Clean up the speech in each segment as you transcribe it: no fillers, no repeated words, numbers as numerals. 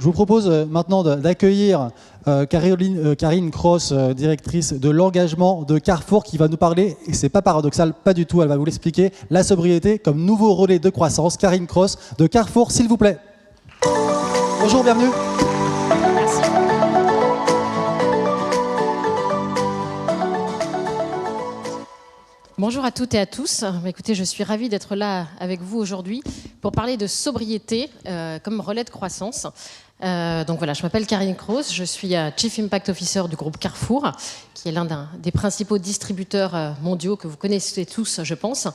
Je vous propose maintenant d'accueillir Karine Cross, directrice de l'engagement de Carrefour, qui va nous parler, et c'est pas paradoxal, pas du tout, elle va vous l'expliquer, la sobriété comme nouveau relais de croissance. Karine Cross de Carrefour, s'il vous plaît. Bonjour, bienvenue. Merci. Bonjour à toutes et à tous. Écoutez, je suis ravie d'être là avec vous aujourd'hui pour parler de sobriété comme relais de croissance. Donc voilà, je m'appelle Karine Cross, je suis Chief Impact Officer du groupe Carrefour, qui est l'un des principaux distributeurs mondiaux que vous connaissez tous, je pense.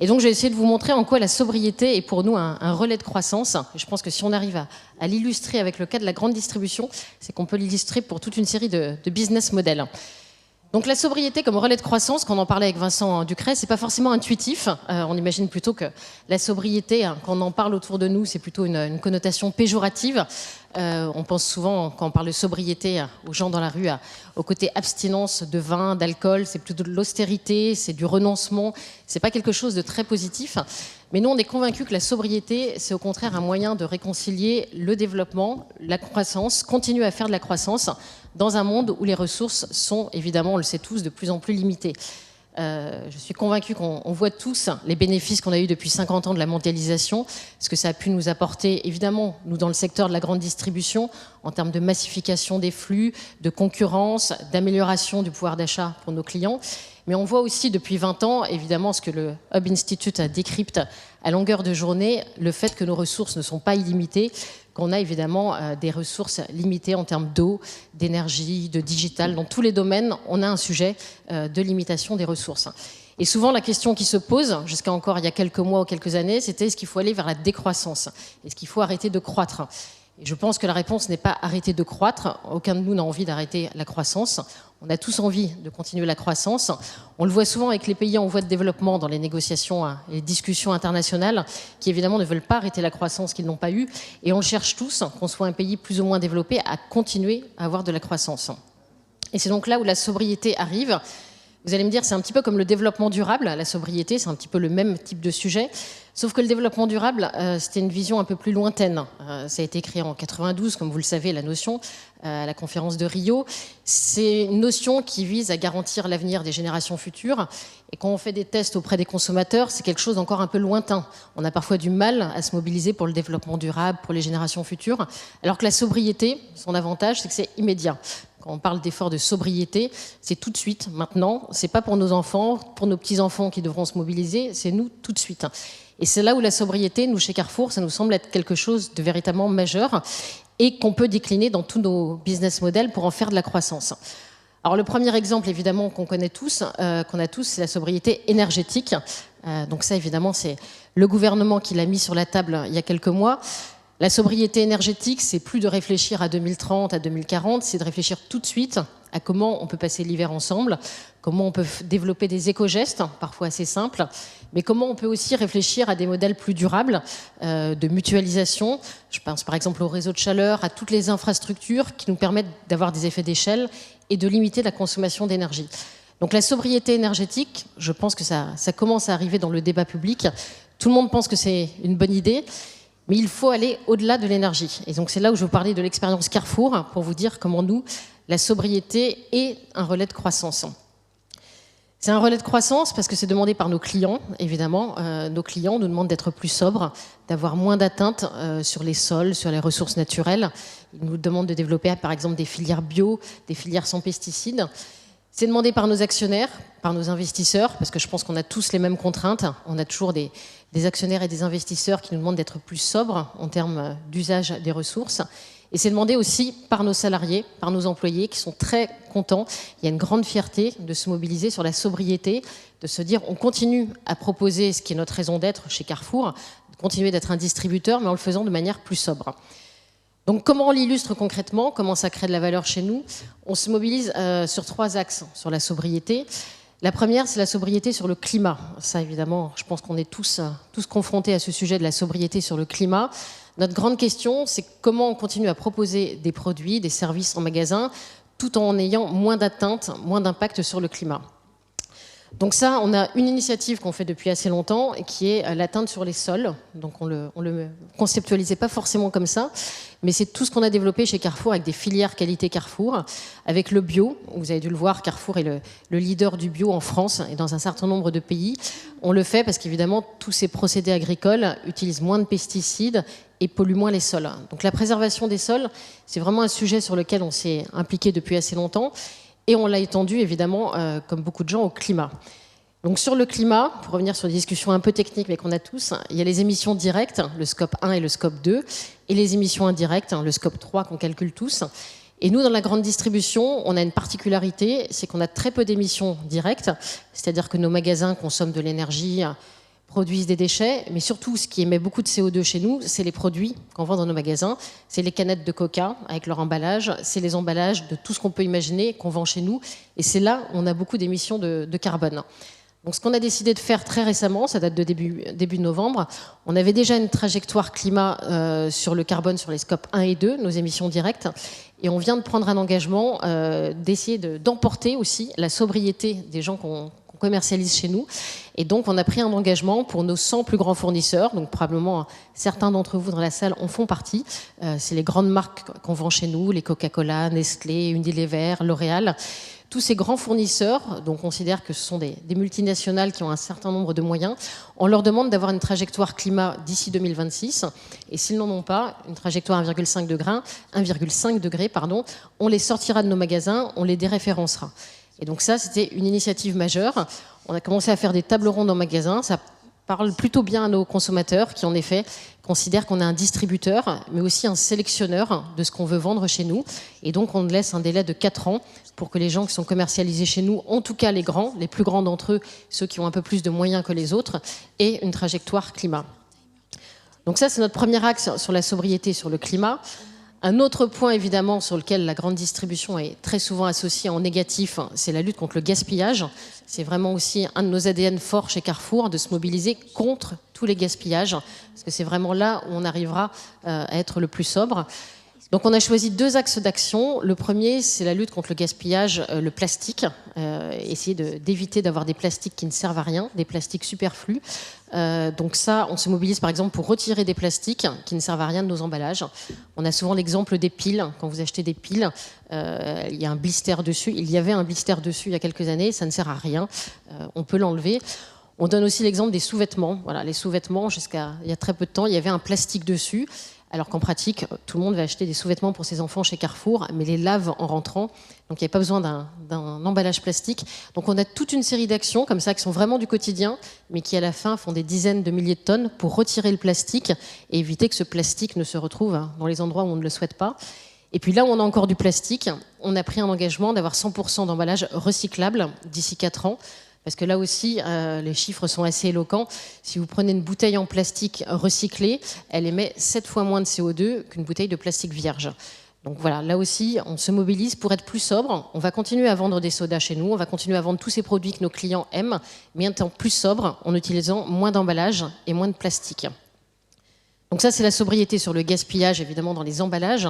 Et donc, j'ai essayé de vous montrer en quoi la sobriété est pour nous un relais de croissance. Et je pense que si on arrive à l'illustrer avec le cas de la grande distribution, c'est qu'on peut l'illustrer pour toute une série de business models. Donc la sobriété comme relais de croissance, quand on en parlait avec Vincent Ducret, c'est pas forcément intuitif. On imagine plutôt que la sobriété, quand on en parle autour de nous, c'est plutôt une connotation péjorative. On pense souvent, quand on parle de sobriété aux gens dans la rue, au côté abstinence de vin, d'alcool, c'est plutôt de l'austérité, c'est du renoncement, c'est pas quelque chose de très positif. Mais nous, on est convaincus que la sobriété, c'est au contraire un moyen de réconcilier le développement, la croissance, continuer à faire de la croissance dans un monde où les ressources sont, évidemment, on le sait tous, de plus en plus limitées. Je suis convaincue qu'on voit tous les bénéfices qu'on a eus depuis 50 ans de la mondialisation, ce que ça a pu nous apporter, évidemment, nous dans le secteur de la grande distribution, en termes de massification des flux, de concurrence, d'amélioration du pouvoir d'achat pour nos clients. Mais on voit aussi depuis 20 ans, évidemment, ce que le Hub Institute décrypte à longueur de journée, le fait que nos ressources ne sont pas illimitées, qu'on a évidemment des ressources limitées en termes d'eau, d'énergie, de digital. Dans tous les domaines, on a un sujet de limitation des ressources. Et souvent, la question qui se pose, jusqu'à encore il y a quelques mois ou quelques années, c'était est-ce qu'il faut aller vers la décroissance? Est-ce qu'il faut arrêter de croître? Et je pense que la réponse n'est pas arrêter de croître. Aucun de nous n'a envie d'arrêter la croissance. On a tous envie de continuer la croissance. On le voit souvent avec les pays en voie de développement dans les négociations et les discussions internationales qui évidemment ne veulent pas arrêter la croissance qu'ils n'ont pas eue. Et on le cherche tous, qu'on soit un pays plus ou moins développé, à continuer à avoir de la croissance. Et c'est donc là où la sobriété arrive. Vous allez me dire, c'est un petit peu comme le développement durable. La sobriété, c'est un petit peu le même type de sujet. Sauf que le développement durable, c'était une vision un peu plus lointaine. Ça a été créé en 92, comme vous le savez, la notion, à la conférence de Rio. C'est une notion qui vise à garantir l'avenir des générations futures. Et quand on fait des tests auprès des consommateurs, c'est quelque chose d'encore un peu lointain. On a parfois du mal à se mobiliser pour le développement durable, pour les générations futures. Alors que la sobriété, son avantage, c'est que c'est immédiat. Quand on parle d'efforts de sobriété, c'est tout de suite, maintenant. C'est pas pour nos enfants, pour nos petits-enfants qui devront se mobiliser, c'est nous tout de suite. Et c'est là où la sobriété, nous chez Carrefour, ça nous semble être quelque chose de véritablement majeur et qu'on peut décliner dans tous nos business models pour en faire de la croissance. Alors le premier exemple, évidemment, qu'on connaît tous, c'est la sobriété énergétique. Donc ça, évidemment, c'est le gouvernement qui l'a mis sur la table il y a quelques mois. La sobriété énergétique, c'est plus de réfléchir à 2030, à 2040, c'est de réfléchir tout de suite à comment on peut passer l'hiver ensemble, comment on peut développer des éco-gestes, parfois assez simples, mais comment on peut aussi réfléchir à des modèles plus durables de mutualisation. Je pense par exemple au réseau de chaleur, à toutes les infrastructures qui nous permettent d'avoir des effets d'échelle et de limiter la consommation d'énergie. Donc la sobriété énergétique, je pense que ça commence à arriver dans le débat public. Tout le monde pense que c'est une bonne idée. Mais il faut aller au-delà de l'énergie. Et donc c'est là où je veux parler de l'expérience Carrefour pour vous dire comment nous, la sobriété est un relais de croissance. C'est un relais de croissance parce que c'est demandé par nos clients, évidemment. Nos clients nous demandent d'être plus sobres, d'avoir moins d'atteintes sur les sols, sur les ressources naturelles. Ils nous demandent de développer, par exemple, des filières bio, des filières sans pesticides. C'est demandé par nos actionnaires, par nos investisseurs, parce que je pense qu'on a tous les mêmes contraintes. On a toujours des actionnaires et des investisseurs qui nous demandent d'être plus sobres en termes d'usage des ressources. Et c'est demandé aussi par nos salariés, par nos employés qui sont très contents. Il y a une grande fierté de se mobiliser sur la sobriété, de se dire on continue à proposer ce qui est notre raison d'être chez Carrefour, de continuer d'être un distributeur, mais en le faisant de manière plus sobre. Donc comment on l'illustre concrètement? Comment ça crée de la valeur chez nous? On se mobilise sur 3 axes sur la sobriété. La première, c'est la sobriété sur le climat. Ça, évidemment, je pense qu'on est tous confrontés à ce sujet de la sobriété sur le climat. Notre grande question, c'est comment on continue à proposer des produits, des services en magasin, tout en ayant moins d'atteintes, moins d'impact sur le climat. Donc ça, on a une initiative qu'on fait depuis assez longtemps, qui est l'atteinte sur les sols. Donc on le conceptualisait pas forcément comme ça, mais c'est tout ce qu'on a développé chez Carrefour avec des filières qualité Carrefour, avec le bio. Vous avez dû le voir, Carrefour est le leader du bio en France et dans un certain nombre de pays. On le fait parce qu'évidemment, tous ces procédés agricoles utilisent moins de pesticides et polluent moins les sols. Donc la préservation des sols, c'est vraiment un sujet sur lequel on s'est impliqué depuis assez longtemps. Et on l'a étendu, évidemment, comme beaucoup de gens, au climat. Donc sur le climat, pour revenir sur des discussions un peu techniques, mais qu'on a tous, il y a les émissions directes, le scope 1 et le scope 2, et les émissions indirectes, le scope 3 qu'on calcule tous. Et nous, dans la grande distribution, on a une particularité, c'est qu'on a très peu d'émissions directes, c'est-à-dire que nos magasins consomment de l'énergie, produisent des déchets, mais surtout, ce qui émet beaucoup de CO2 chez nous, c'est les produits qu'on vend dans nos magasins. C'est les canettes de Coca avec leur emballage, c'est les emballages de tout ce qu'on peut imaginer qu'on vend chez nous. Et c'est là où on a beaucoup d'émissions de carbone. Donc, ce qu'on a décidé de faire très récemment, ça date de début novembre, on avait déjà une trajectoire climat sur le carbone sur les scopes 1 et 2, nos émissions directes. Et on vient de prendre un engagement d'essayer d'emporter aussi la sobriété des gens qu'on commercialise chez nous. Et donc, on a pris un engagement pour nos 100 plus grands fournisseurs. Donc, probablement, certains d'entre vous dans la salle en font partie. C'est les grandes marques qu'on vend chez nous, les Coca-Cola, Nestlé, Unilever, L'Oréal. Tous ces grands fournisseurs, dont on considère que ce sont des multinationales qui ont un certain nombre de moyens, on leur demande d'avoir une trajectoire climat d'ici 2026. Et s'ils n'en ont pas, une trajectoire 1,5 degré, on les sortira de nos magasins, on les déréférencera. Et donc ça, c'était une initiative majeure. On a commencé à faire des tables rondes en magasin. Ça parle plutôt bien à nos consommateurs qui, en effet, considèrent qu'on est un distributeur, mais aussi un sélectionneur de ce qu'on veut vendre chez nous. Et donc, on laisse un délai de 4 ans pour que les gens qui sont commercialisés chez nous, en tout cas les grands, les plus grands d'entre eux, ceux qui ont un peu plus de moyens que les autres, aient une trajectoire climat. Donc ça, c'est notre premier axe sur la sobriété, sur le climat. Un autre point, évidemment, sur lequel la grande distribution est très souvent associée en négatif, c'est la lutte contre le gaspillage. C'est vraiment aussi un de nos ADN forts chez Carrefour, de se mobiliser contre tous les gaspillages, parce que c'est vraiment là où on arrivera à être le plus sobre. Donc on a choisi 2 axes d'action. Le premier, c'est la lutte contre le gaspillage, le plastique. Essayer d'éviter d'avoir des plastiques qui ne servent à rien, des plastiques superflus. Donc ça, on se mobilise par exemple pour retirer des plastiques qui ne servent à rien de nos emballages. On a souvent l'exemple des piles. Quand vous achetez des piles, il y a un blister dessus. Il y avait un blister dessus il y a quelques années. Ça ne sert à rien. On peut l'enlever. On donne aussi l'exemple des sous-vêtements. Voilà, les sous-vêtements, jusqu'à il y a très peu de temps, il y avait un plastique dessus. Alors qu'en pratique, tout le monde va acheter des sous-vêtements pour ses enfants chez Carrefour, mais les lave en rentrant. Donc il n'y a pas besoin d'un emballage plastique. Donc on a toute une série d'actions comme ça qui sont vraiment du quotidien, mais qui à la fin font des dizaines de milliers de tonnes pour retirer le plastique et éviter que ce plastique ne se retrouve dans les endroits où on ne le souhaite pas. Et puis là où on a encore du plastique, on a pris un engagement d'avoir 100% d'emballage recyclable d'ici 4 ans. Parce que là aussi, les chiffres sont assez éloquents. Si vous prenez une bouteille en plastique recyclée, elle émet 7 fois moins de CO2 qu'une bouteille de plastique vierge. Donc voilà, là aussi, on se mobilise pour être plus sobre. On va continuer à vendre des sodas chez nous, on va continuer à vendre tous ces produits que nos clients aiment, mais en étant plus sobre, en utilisant moins d'emballage et moins de plastique. Donc ça, c'est la sobriété sur le gaspillage, évidemment, dans les emballages.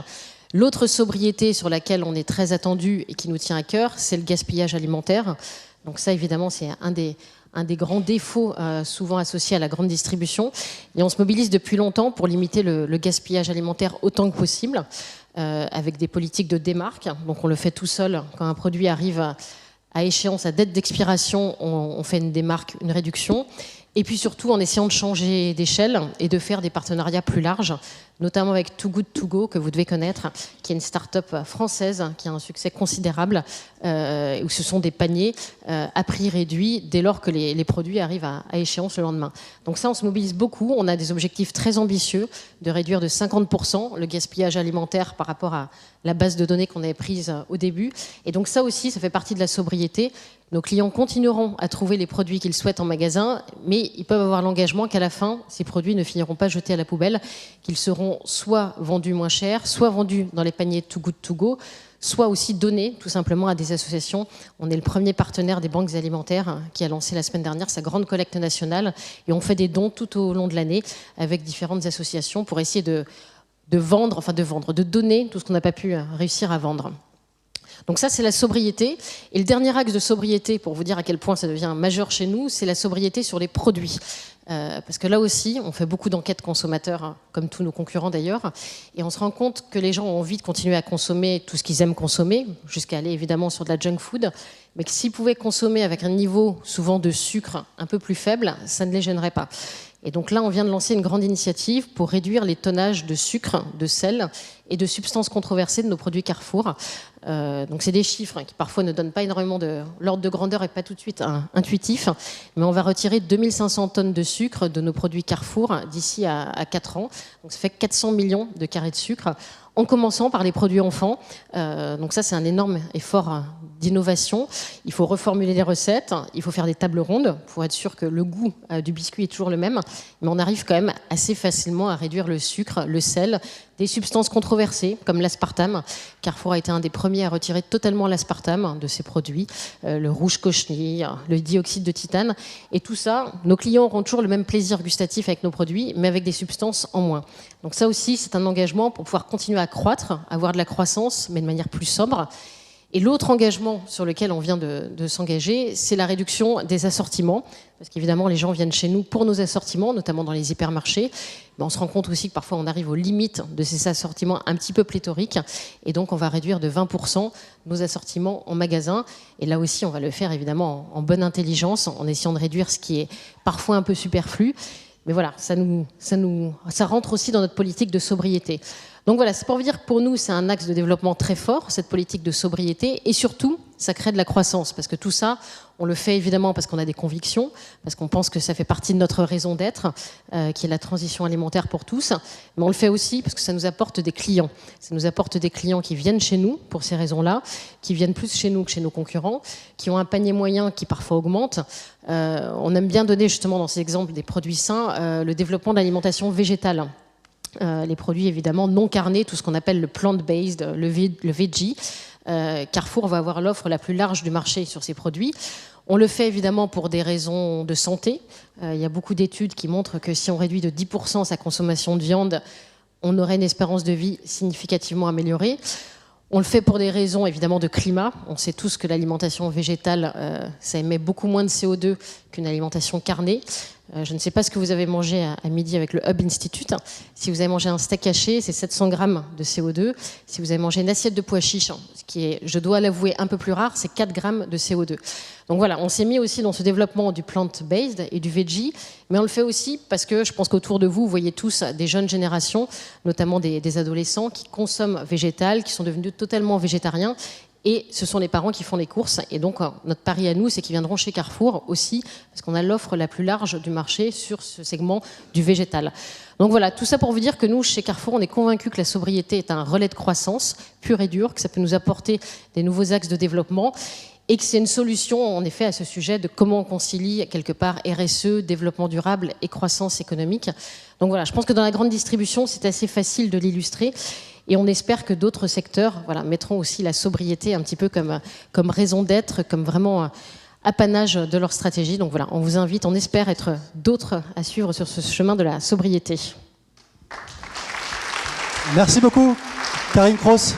L'autre sobriété sur laquelle on est très attendu et qui nous tient à cœur, c'est le gaspillage alimentaire. Donc ça, évidemment, c'est un des grands défauts souvent associés à la grande distribution. Et on se mobilise depuis longtemps pour limiter le gaspillage alimentaire autant que possible, avec des politiques de démarque. Donc on le fait tout seul. Quand un produit arrive à échéance, à date d'expiration, on fait une démarque, une réduction. Et puis surtout en essayant de changer d'échelle et de faire des partenariats plus larges, notamment avec Too Good To Go, que vous devez connaître, qui est une start-up française qui a un succès considérable, où ce sont des paniers à prix réduit dès lors que les produits arrivent à échéance le lendemain. Donc ça, on se mobilise beaucoup. On a des objectifs très ambitieux de réduire de 50% le gaspillage alimentaire par rapport à la base de données qu'on avait prise au début. Et donc ça aussi, ça fait partie de la sobriété. Nos clients continueront à trouver les produits qu'ils souhaitent en magasin, mais ils peuvent avoir l'engagement qu'à la fin, ces produits ne finiront pas jetés à la poubelle, qu'ils seront soit vendus moins cher, soit vendus dans les paniers Too Good To Go, soit aussi donnés tout simplement à des associations. On est le premier partenaire des banques alimentaires qui a lancé la semaine dernière sa grande collecte nationale et on fait des dons tout au long de l'année avec différentes associations pour essayer de donner tout ce qu'on n'a pas pu réussir à vendre. Donc ça, c'est la sobriété. Et le dernier axe de sobriété, pour vous dire à quel point ça devient majeur chez nous, c'est la sobriété sur les produits. Parce que là aussi, on fait beaucoup d'enquêtes consommateurs, hein, comme tous nos concurrents d'ailleurs, et on se rend compte que les gens ont envie de continuer à consommer tout ce qu'ils aiment consommer, jusqu'à aller évidemment sur de la junk food, mais que s'ils pouvaient consommer avec un niveau souvent de sucre un peu plus faible, ça ne les gênerait pas. Et donc là, on vient de lancer une grande initiative pour réduire les tonnages de sucre, de sel et de substances controversées de nos produits Carrefour. Donc c'est des chiffres qui parfois ne donnent pas énormément de... L'ordre de grandeur n'est pas tout de suite intuitif, mais on va retirer 2500 tonnes de sucre de nos produits Carrefour d'ici à 4 ans. Donc ça fait 400 millions de carrés de sucre, en commençant par les produits enfants. Donc ça, c'est un énorme effort d'innovation. Il faut reformuler les recettes, il faut faire des tables rondes pour être sûr que le goût du biscuit est toujours le même, mais on arrive quand même assez facilement à réduire le sucre, le sel, des substances controversées comme l'aspartame. Carrefour a été un des premiers à retirer totalement l'aspartame de ses produits, le rouge cochenille, le dioxyde de titane, et tout ça, nos clients auront toujours le même plaisir gustatif avec nos produits, mais avec des substances en moins. Donc ça aussi, c'est un engagement pour pouvoir continuer à croître, avoir de la croissance, mais de manière plus sobre. Et l'autre engagement sur lequel on vient de s'engager, c'est la réduction des assortiments. Parce qu'évidemment, les gens viennent chez nous pour nos assortiments, notamment dans les hypermarchés. Mais on se rend compte aussi que parfois, on arrive aux limites de ces assortiments un petit peu pléthoriques. Et donc, on va réduire de 20% nos assortiments en magasin. Et là aussi, on va le faire évidemment en bonne intelligence, en essayant de réduire ce qui est parfois un peu superflu. Mais voilà, ça rentre aussi dans notre politique de sobriété. Donc voilà, c'est pour vous dire que pour nous, c'est un axe de développement très fort, cette politique de sobriété, et surtout, ça crée de la croissance, parce que tout ça, on le fait évidemment parce qu'on a des convictions, parce qu'on pense que ça fait partie de notre raison d'être, qui est la transition alimentaire pour tous, mais on le fait aussi parce que ça nous apporte des clients. Ça nous apporte des clients qui viennent chez nous pour ces raisons-là, qui viennent plus chez nous que chez nos concurrents, qui ont un panier moyen qui parfois augmente. On aime bien donner justement dans ces exemples des produits sains le développement de l'alimentation végétale. Les produits évidemment non carnés, tout ce qu'on appelle le plant-based, le veggie. Carrefour va avoir l'offre la plus large du marché sur ces produits. On le fait évidemment pour des raisons de santé. Il y a beaucoup d'études qui montrent que si on réduit de 10% sa consommation de viande, on aurait une espérance de vie significativement améliorée. On le fait pour des raisons évidemment de climat. On sait tous que l'alimentation végétale, ça émet beaucoup moins de CO2 qu'une alimentation carnée. Je ne sais pas ce que vous avez mangé à midi avec le Hub Institute. Si vous avez mangé un steak haché, c'est 700 grammes de CO2. Si vous avez mangé une assiette de pois chiches, ce qui est, je dois l'avouer, un peu plus rare, c'est 4 grammes de CO2. Donc voilà, on s'est mis aussi dans ce développement du plant-based et du veggie, mais on le fait aussi parce que je pense qu'autour de vous, vous voyez tous des jeunes générations, notamment des adolescents qui consomment végétal, qui sont devenus totalement végétariens. Et ce sont les parents qui font les courses. Et donc, notre pari à nous, c'est qu'ils viendront chez Carrefour aussi, parce qu'on a l'offre la plus large du marché sur ce segment du végétal. Donc voilà, tout ça pour vous dire que nous, chez Carrefour, on est convaincus que la sobriété est un relais de croissance pur et dur, que ça peut nous apporter des nouveaux axes de développement, et que c'est une solution, en effet, à ce sujet de comment on concilie, quelque part, RSE, développement durable et croissance économique. Donc voilà, je pense que dans la grande distribution, c'est assez facile de l'illustrer. Et on espère que d'autres secteurs mettront aussi la sobriété un petit peu comme raison d'être, comme vraiment apanage de leur stratégie. Donc voilà, on vous invite, on espère être d'autres à suivre sur ce chemin de la sobriété. Merci beaucoup, Karine Kroos.